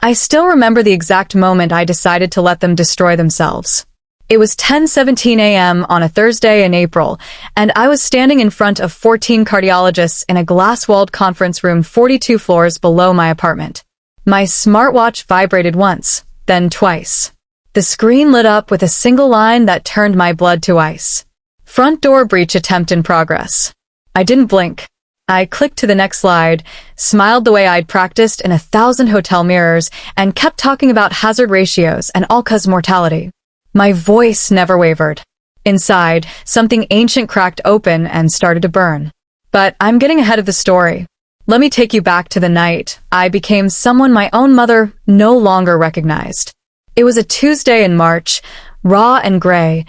I still remember the exact moment I decided to let them destroy themselves. It was 10:17 a.m. on a Thursday in April, and I was standing in front of 14 cardiologists in a glass-walled conference room 42 floors below my apartment. My smartwatch vibrated once, then twice. The screen lit up with a single line that turned my blood to ice. Front door breach attempt in progress. I didn't blink. I clicked to the next slide, smiled the way I'd practiced in 1,000 hotel mirrors, and kept talking about hazard ratios and all-cause mortality. My voice never wavered. Inside, something ancient cracked open and started to burn. But I'm getting ahead of the story. Let me take you back to the night I became someone my own mother no longer recognized. It was a Tuesday in March, raw and gray,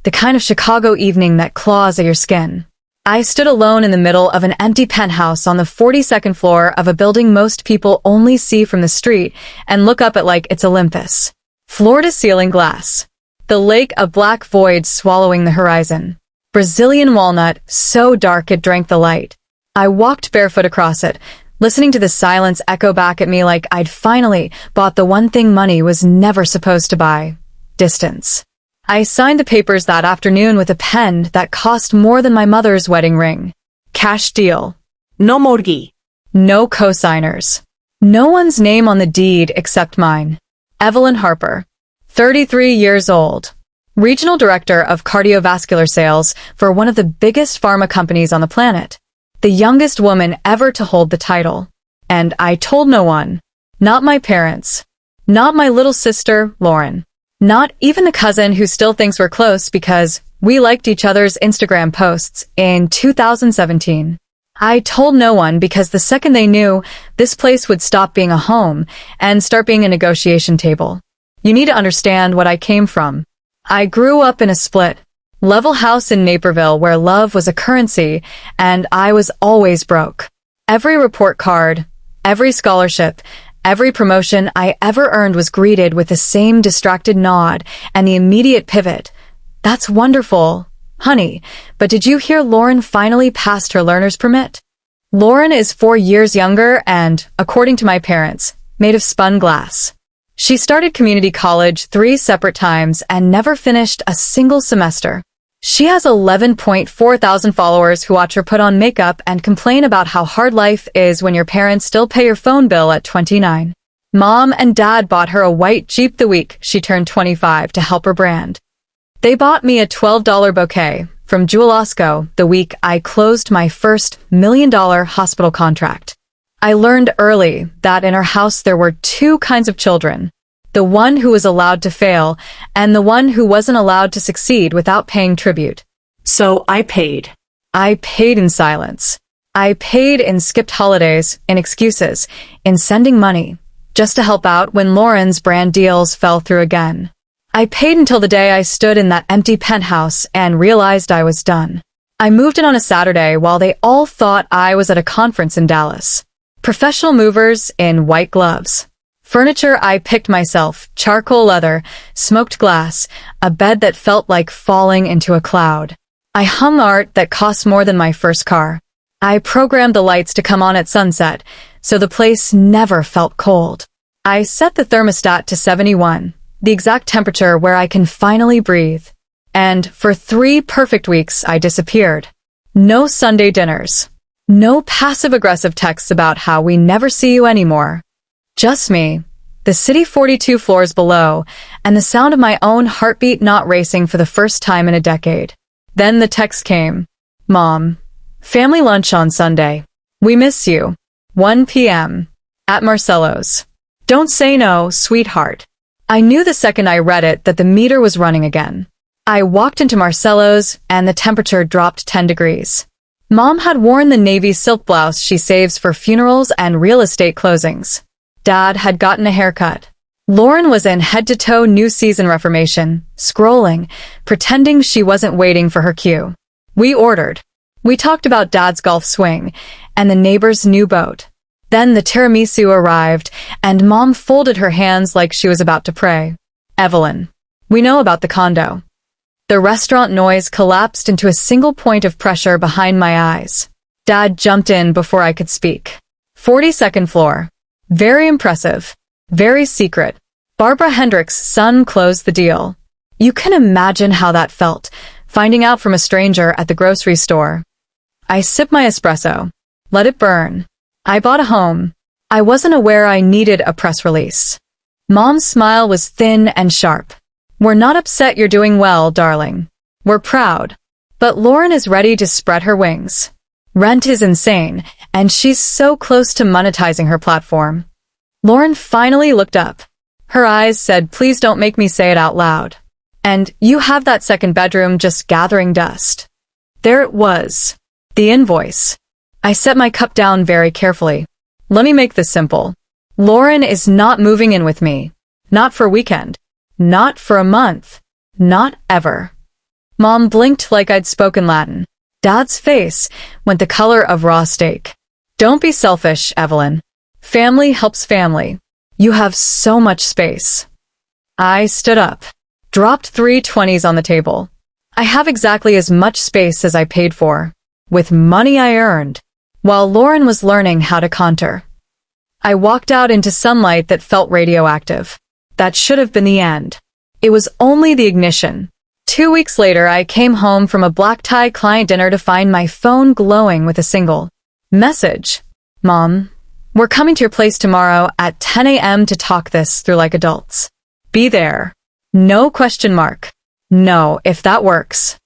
the kind of Chicago evening that claws at your skin. I stood alone in the middle of an empty penthouse on the 42nd floor of a building most people only see from the street and look up at like it's Olympus. Floor-to-ceiling glass. The lake a black void swallowing the horizon. Brazilian walnut, so dark it drank the light. I walked barefoot across it, listening to the silence echo back at me like I'd finally bought the one thing money was never supposed to buy. Distance. I signed the papers that afternoon with a pen that cost more than my mother's wedding ring. Cash deal. No mortgage. No co-signers. No one's name on the deed except mine. Evelyn Harper, 33 years old. Regional Director of Cardiovascular Sales for one of the biggest pharma companies on the planet. The youngest woman ever to hold the title. And I told no one. Not my parents. Not my little sister, Lauren. Not even the cousin who still thinks we're close because we liked each other's Instagram posts in 2017. I told no one because the second they knew, this place would stop being a home and start being a negotiation table. You need to understand what I came from. I grew up in a split-level house in Naperville where love was a currency and I was always broke. Every report card, every scholarship, every promotion I ever earned was greeted with the same distracted nod and the immediate pivot. That's wonderful, honey, but did you hear Lauren finally passed her learner's permit? Lauren is 4 years younger and, according to my parents, made of spun glass. She started community college 3 separate times and never finished a single semester. She has 11.4 thousand followers who watch her put on makeup and complain about how hard life is when your parents still pay your phone bill at 29. Mom and Dad bought her a white Jeep the week she turned 25 to help her brand. They bought me a $12 bouquet from Jewel Osco the week I closed my first $1 million hospital contract. I learned early that in our house there were 2 kinds of children. The one who was allowed to fail, and the one who wasn't allowed to succeed without paying tribute. So I paid. I paid in silence. I paid in skipped holidays, in excuses, in sending money, just to help out when Lauren's brand deals fell through again. I paid until the day I stood in that empty penthouse and realized I was done. I moved in on a Saturday while they all thought I was at a conference in Dallas. Professional movers in white gloves. Furniture I picked myself, charcoal leather, smoked glass, a bed that felt like falling into a cloud. I hung art that cost more than my first car. I programmed the lights to come on at sunset, so the place never felt cold. I set the thermostat to 71, the exact temperature where I can finally breathe. And for 3 perfect weeks, I disappeared. No Sunday dinners. No passive-aggressive texts about how we never see you anymore. Just me, the city 42 floors below, and the sound of my own heartbeat not racing for the first time in a decade. Then the text came. Mom. Family lunch on Sunday. We miss you. 1 p.m. At Marcello's. Don't say no, sweetheart. I knew the second I read it that the meter was running again. I walked into Marcello's, and the temperature dropped 10 degrees. Mom had worn the navy silk blouse she saves for funerals and real estate closings. Dad had gotten a haircut. Lauren was in head-to-toe New Season Reformation, scrolling, pretending she wasn't waiting for her cue. We ordered. We talked about Dad's golf swing and the neighbor's new boat. Then the tiramisu arrived, and Mom folded her hands like she was about to pray. Evelyn. We know about the condo. The restaurant noise collapsed into a single point of pressure behind my eyes. Dad jumped in before I could speak. 42nd floor. Very impressive. Very secret. Barbara Hendricks' son closed the deal. You can imagine how that felt, finding out from a stranger at the grocery store. I sipped my espresso. Let it burn. I bought a home. I wasn't aware I needed a press release. Mom's smile was thin and sharp. We're not upset you're doing well, darling. We're proud. But Lauren is ready to spread her wings. Rent is insane, and she's so close to monetizing her platform. Lauren finally looked up. Her eyes said, please don't make me say it out loud. And you have that second bedroom just gathering dust. There it was. The invoice. I set my cup down very carefully. Let me make this simple. Lauren is not moving in with me. Not for a weekend. Not for a month. Not ever. Mom blinked like I'd spoken Latin. Dad's face went the color of raw steak. Don't be selfish, Evelyn. Family helps family. You have so much space. I stood up, dropped 3 20s on the table. I have exactly as much space as I paid for, with money I earned, while Lauren was learning how to contour. I walked out into sunlight that felt radioactive. That should have been the end. It was only the ignition. 2 weeks later, I came home from a black-tie client dinner to find my phone glowing with a single message. Mom, we're coming to your place tomorrow at 10 a.m. to talk this through like adults. Be there. No question mark. No, if that works.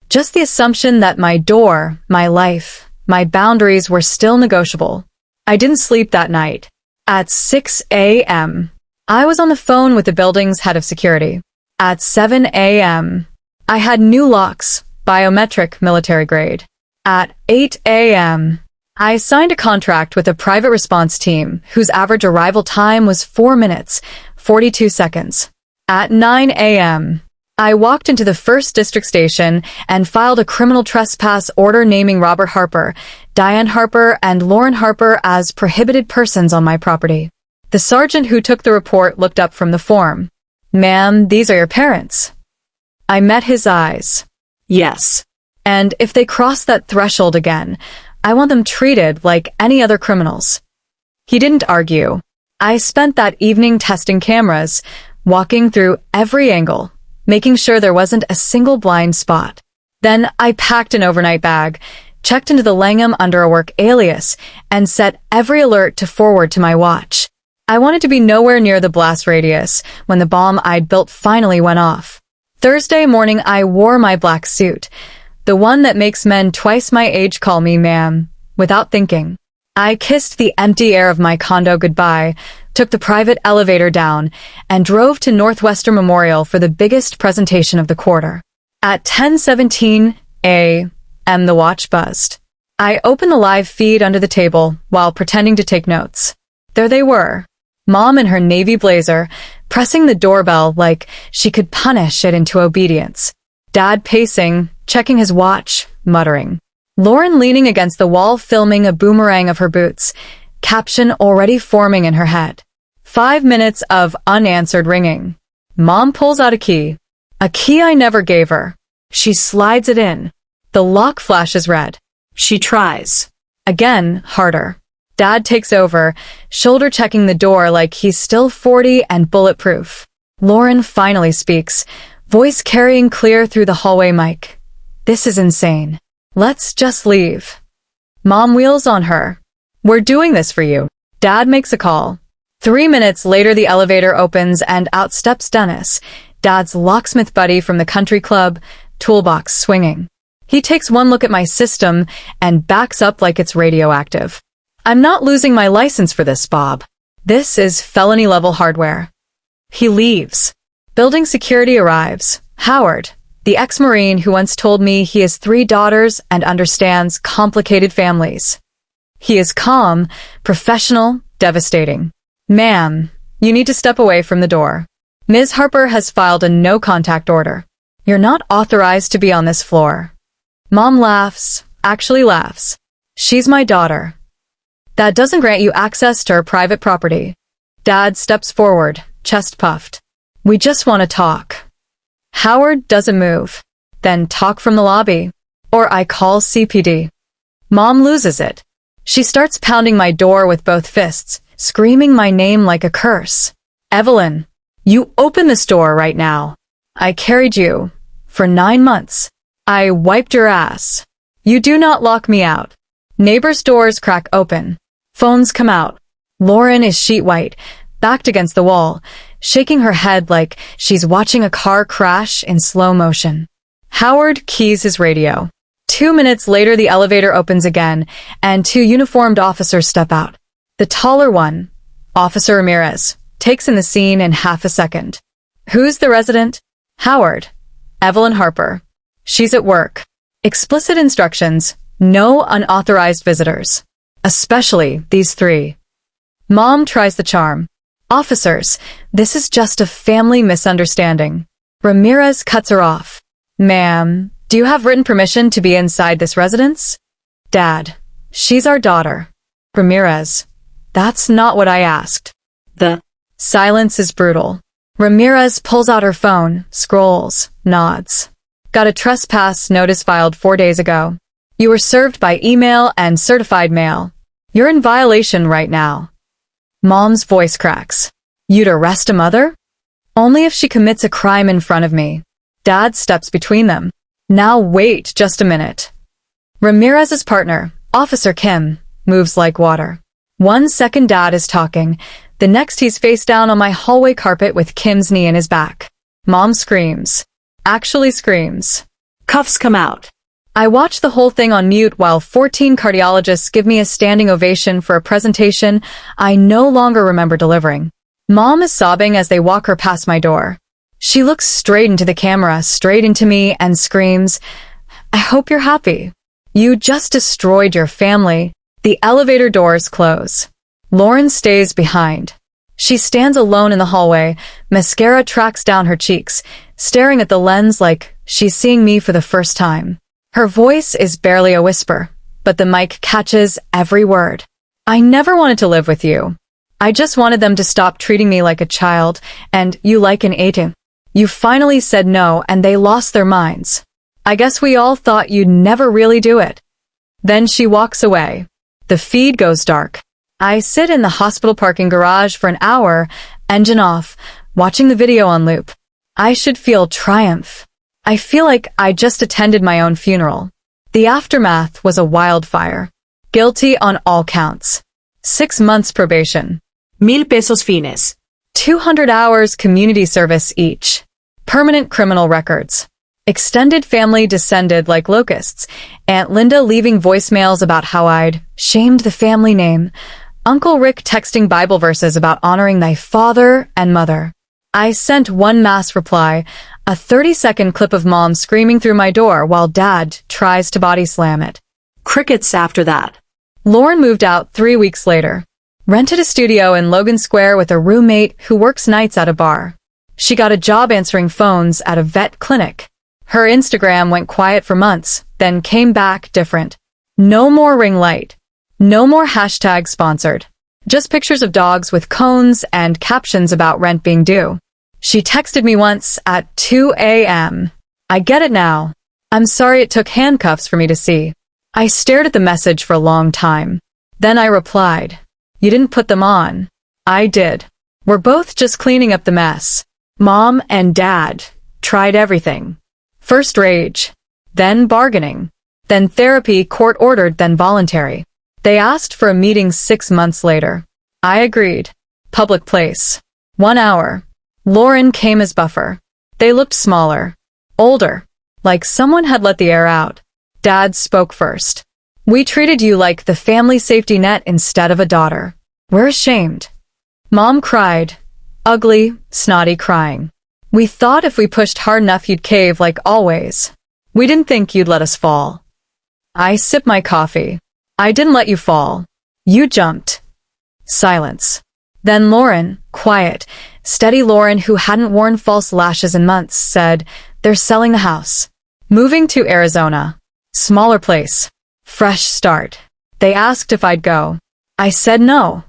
Just the assumption that my door, my life, my boundaries were still negotiable. I didn't sleep that night. At 6 a.m., I was on the phone with the building's head of security. At 7 a.m., I had new locks, biometric military grade. At 8 a.m., I signed a contract with a private response team whose average arrival time was 4 minutes, 42 seconds. At 9 a.m., I walked into the 1st District Station and filed a criminal trespass order naming Robert Harper, Diane Harper, and Lauren Harper as prohibited persons on my property. The sergeant who took the report looked up from the form. Ma'am, these are your parents. I met his eyes. Yes. And if they cross that threshold again, I want them treated like any other criminals. He didn't argue. I spent that evening testing cameras, walking through every angle, making sure there wasn't a single blind spot. Then I packed an overnight bag, checked into the Langham under a work alias, and set every alert to forward to my watch. I wanted to be nowhere near the blast radius when the bomb I'd built finally went off. Thursday morning, I wore my black suit, the one that makes men twice my age call me ma'am, without thinking. I kissed the empty air of my condo goodbye, took the private elevator down, and drove to Northwestern Memorial for the biggest presentation of the quarter. At 10:17 a.m., the watch buzzed. I opened the live feed under the table while pretending to take notes. There they were. Mom in her navy blazer, pressing the doorbell like she could punish it into obedience. Dad pacing, checking his watch, muttering. Lauren leaning against the wall filming a boomerang of her boots, caption already forming in her head. 5 minutes of unanswered ringing. Mom pulls out a key I never gave her. She slides it in. The lock flashes red. She tries. Again, harder. Dad takes over, shoulder checking the door like he's still 40 and bulletproof. Lauren finally speaks, voice carrying clear through the hallway mic. This is insane. Let's just leave. Mom wheels on her. We're doing this for you. Dad makes a call. 3 minutes later, the elevator opens and out steps Dennis, Dad's locksmith buddy from the country club, toolbox swinging. He takes one look at my system and backs up like it's radioactive. I'm not losing my license for this, Bob. This is felony-level hardware. He leaves. Building security arrives. Howard, the ex-Marine who once told me he has 3 daughters and understands complicated families. He is calm, professional, devastating. Ma'am, you need to step away from the door. Ms. Harper has filed a no-contact order. You're not authorized to be on this floor. Mom laughs, actually laughs. She's my daughter. That doesn't grant you access to her private property. Dad steps forward, chest puffed. We just want to talk. Howard doesn't move. Then talk from the lobby. Or I call CPD. Mom loses it. She starts pounding my door with both fists. screaming my name like a curse. Evelyn, you open this door right now. I carried you for 9 months. I wiped your ass. You do not lock me out. Neighbors' doors crack open. Phones come out. Lauren is sheet white, backed against the wall, shaking her head like she's watching a car crash in slow motion. Howard keys his radio. 2 minutes later, the elevator opens again, and 2 uniformed officers step out. The taller one, Officer Ramirez, takes in the scene in half a second. Who's the resident? Howard. Evelyn Harper. She's at work. Explicit instructions, no unauthorized visitors. Especially these 3. Mom tries the charm. Officers, this is just a family misunderstanding. Ramirez cuts her off. Ma'am, do you have written permission to be inside this residence? Dad, she's our daughter. Ramirez, that's not what I asked. The silence is brutal. Ramirez pulls out her phone, scrolls, nods. Got a trespass notice filed 4 days ago. You were served by email and certified mail. You're in violation right now. Mom's voice cracks. You'd arrest a mother? Only if she commits a crime in front of me. Dad steps between them. Now wait just a minute. Ramirez's partner, Officer Kim, moves like water. 1 second Dad is talking. The next he's face down on my hallway carpet with Kim's knee in his back. Mom screams. Actually screams. cuffs come out. I watch the whole thing on mute while 14 cardiologists give me a standing ovation for a presentation I no longer remember delivering. Mom is sobbing as they walk her past my door. She looks straight into the camera, straight into me, and screams, I hope you're happy. You just destroyed your family. The elevator doors close. Lauren stays behind. She stands alone in the hallway, mascara tracks down her cheeks, staring at the lens like she's seeing me for the first time. Her voice is barely a whisper, but the mic catches every word. I never wanted to live with you. I just wanted them to stop treating me like a child, and you like an agent. You finally said no, and they lost their minds. I guess we all thought you'd never really do it. Then she walks away. The feed goes dark. I sit in the hospital parking garage for an hour, engine off, watching the video on loop. I should feel triumph. I feel like I just attended my own funeral. The aftermath was a wildfire. Guilty on all counts. 6 months probation. 1,000 pesos fines. 200 hours community service each. Permanent criminal records. Extended family descended like locusts. Aunt Linda leaving voicemails about how I'd shamed the family name. Uncle Rick texting Bible verses about honoring thy father and mother. I sent one mass reply, a 30-second clip of Mom screaming through my door while Dad tries to body slam it. Crickets after that. Lauren moved out 3 weeks later. Rented a studio in Logan Square with a roommate who works nights at a bar. She got a job answering phones at a vet clinic. Her Instagram went quiet for months, then came back different. No more ring light. No more hashtag sponsored. Just pictures of dogs with cones and captions about rent being due. She texted me once at 2 a.m. I get it now. I'm sorry it took handcuffs for me to see. I stared at the message for a long time. Then I replied, You didn't put them on. I did. We're both just cleaning up the mess. Mom and Dad tried everything. First rage, then bargaining, then therapy, court-ordered, then voluntary. They asked for a meeting 6 months later. I agreed. Public place. 1 hour. Lauren came as buffer. They looked smaller, older, like someone had let the air out. Dad spoke first. We treated you like the family safety net instead of a daughter. We're ashamed. Mom cried. Ugly, snotty crying. We thought if we pushed hard enough you'd cave like always. We didn't think you'd let us fall. I sipped my coffee. I didn't let you fall. You jumped. Silence. Then Lauren, quiet, steady Lauren who hadn't worn false lashes in months, said, They're selling the house. Moving to Arizona. Smaller place. Fresh start. They asked if I'd go. I said no.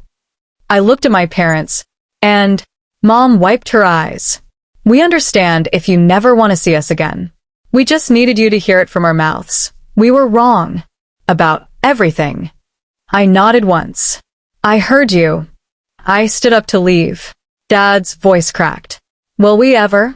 I looked at my parents, and Mom wiped her eyes. We understand if you never want to see us again. We just needed you to hear it from our mouths. We were wrong. About everything. I nodded once. I heard you. I stood up to leave. Dad's voice cracked. Will we ever?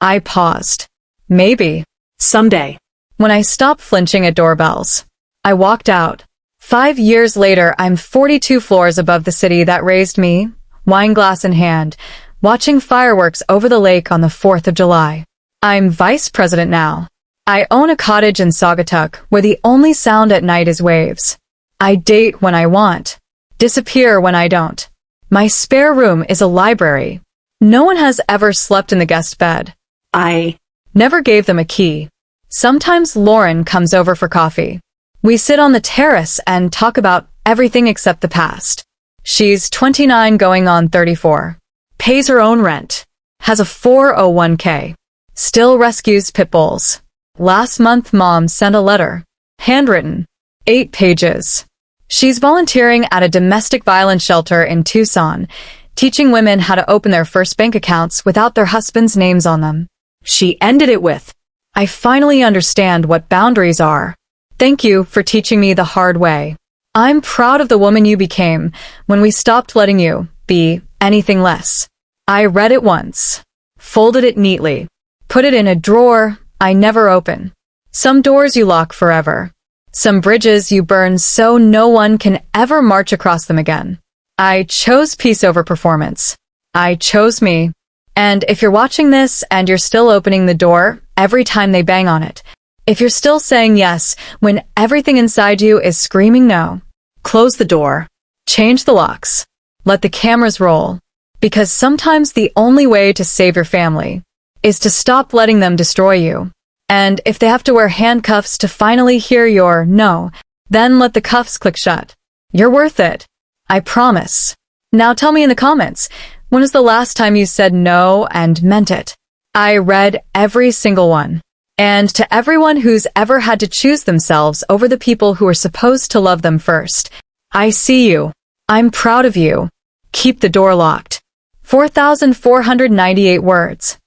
I paused. Maybe. Someday. When I stopped flinching at doorbells, I walked out. 5 years later, I'm 42 floors above the city that raised me, wine glass in hand, watching fireworks over the lake on the 4th of July. I'm vice president now. I own a cottage in Saugatuck where the only sound at night is waves. I date when I want, disappear when I don't. My spare room is a library. No one has ever slept in the guest bed. I Never gave them a key. Sometimes Lauren comes over for coffee. We sit on the terrace and talk about everything except the past. She's 29 going on 34. Pays her own rent. Has a 401k. Still rescues pit bulls. Last month Mom sent a letter. Handwritten. 8 pages. She's volunteering at a domestic violence shelter in Tucson, teaching women how to open their first bank accounts without their husbands' names on them. She ended it with, I finally understand what boundaries are. Thank you for teaching me the hard way. I'm proud of the woman you became when we stopped letting you be anything less. I read it once, folded it neatly, put it in a drawer I never open. Some doors you lock forever. Some bridges you burn so no one can ever march across them again. I chose peace over performance. I chose me. And if you're watching this and you're still opening the door every time they bang on it, if you're still saying yes when everything inside you is screaming no, close the door, change the locks, let the cameras roll, because sometimes the only way to save your family is to stop letting them destroy you. And if they have to wear handcuffs to finally hear your no, then let the cuffs click shut. You're worth it. I promise. Now tell me in the comments, when was the last time you said no and meant it? I read every single one. And to everyone who's ever had to choose themselves over the people who are supposed to love them first, I see you. I'm proud of you. Keep the door locked. 4,498 words.